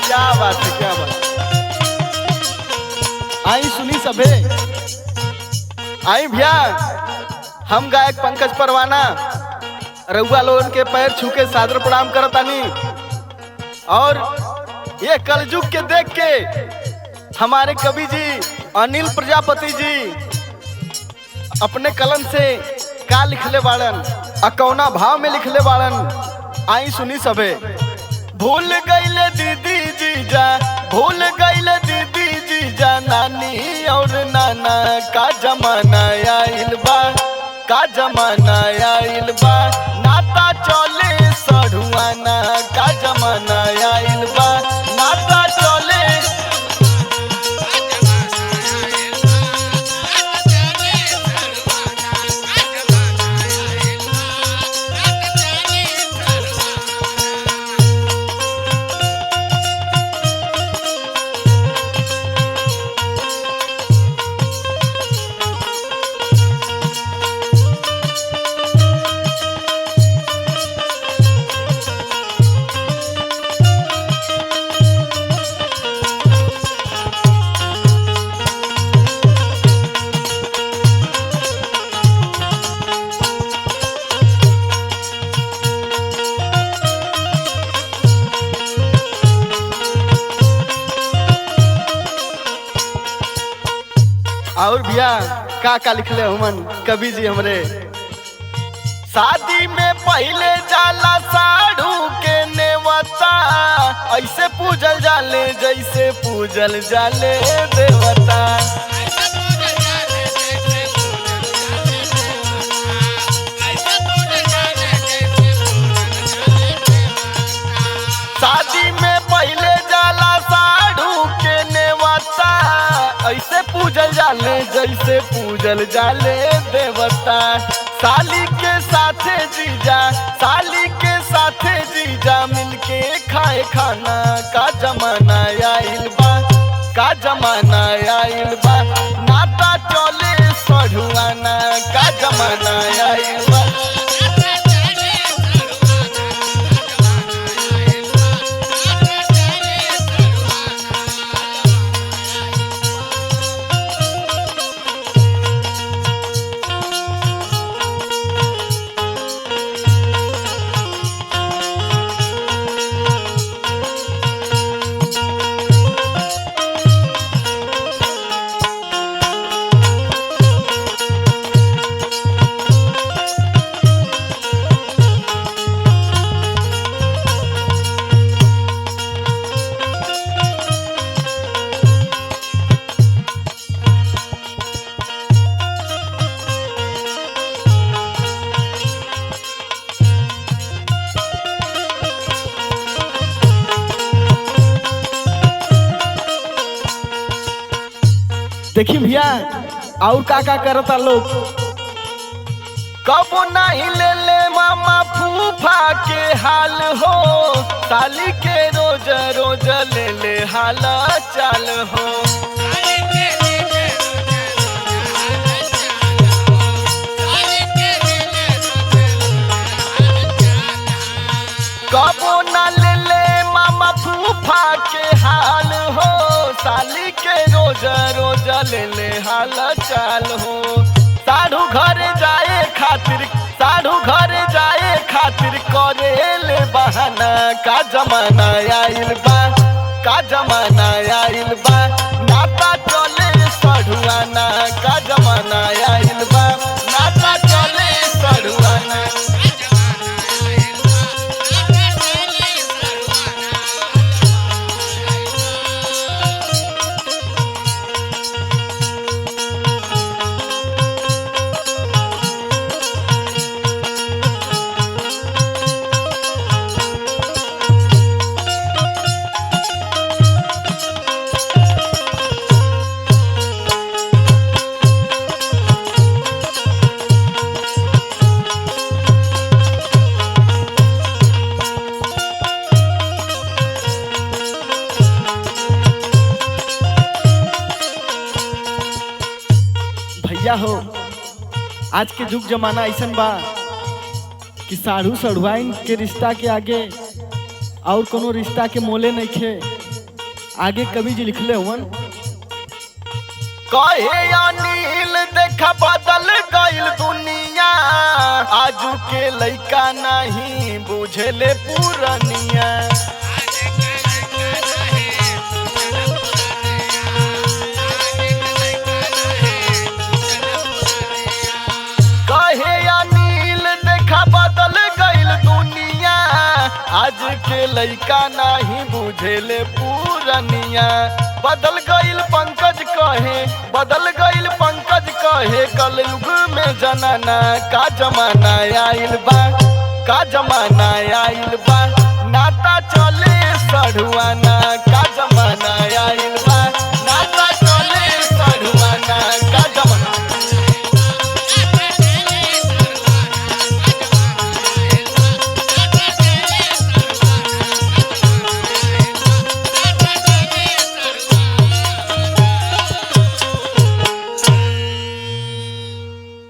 क्या बात है, क्या बात। आई सुनी सभे, आई भैया, हम गायक पंकज परवाना रउआ लोगन के पैर छू के सादर प्रणाम करतानी। और ये कलयुग के देख के हमारे कवि जी अनिल प्रजापति जी अपने कलम से का लिखले बाड़न, अकौना भाव में लिखले बाड़न। आई सुनी सबे। भूल गईले दीदी जीजा, भूल गईले दीदी जीजा, नानी और नाना का जमाना आइल बा, का जमाना आइल बा, नाता चले सढ़ुआना का जमाना आइल बा, नाता चले। और भैया का लिखले हुमन कवि जी हमरे। शादी में पहले जाला साढ़ू के नेवता, ऐसे पूजल जाले जैसे पूजल जाले देवता। शादी में पहले जाला साढ़ू के नेवता, ऐसे पूजल जाले जैसे पूजल जाले देवता। साली के साथे जीजा, साली के साथे जीजा, मिलके खाए खाना का जमाना आइल बा, का जमाना आइल बा, नाता चले सढ़ुआना का जमाना आइल बा। देखी भैया और का करता लोग। कबो नहीं ले ले मामा फूफा के हाल हो, साली के रोज रोज ले ले हाल चाल हो। कबो ना ले ले मामा फूफा के हाल हो, साली के रोज रोज ले ले हाल चाल हो। साढ़ू घर जाए खातिर, साढ़ू घर जाए खातिर करे ले बहाना का जमाना आइल बा, का जमाना आइल बा, नाता चले सढ़ुआना का जमाना आइल बा, नाता चले सढ़ुआना। भैया हो, आज के जुग जमाना ऐसन बा कि साढ़ू सढ़ुआइन के रिश्ता के आगे और कोनो रिश्ता के मोले नहीं खे। आगे कवि जी लिखले हुवन। कहे अनिल देखा बदल गइल दुनिया, आजू के लइका नहीं बुझेले पुरनिया। कहे अनिल देखा बदल गइल दुनिया, आज के लइका नहीं बुझेले पुरनिया। बदल गइल पंकज कहे, बदल गइल पंकज कहे, कलयुग में जनाना का जमाना आइल बा, का जमाना आइल बा। नाता चले सढ़ुआना।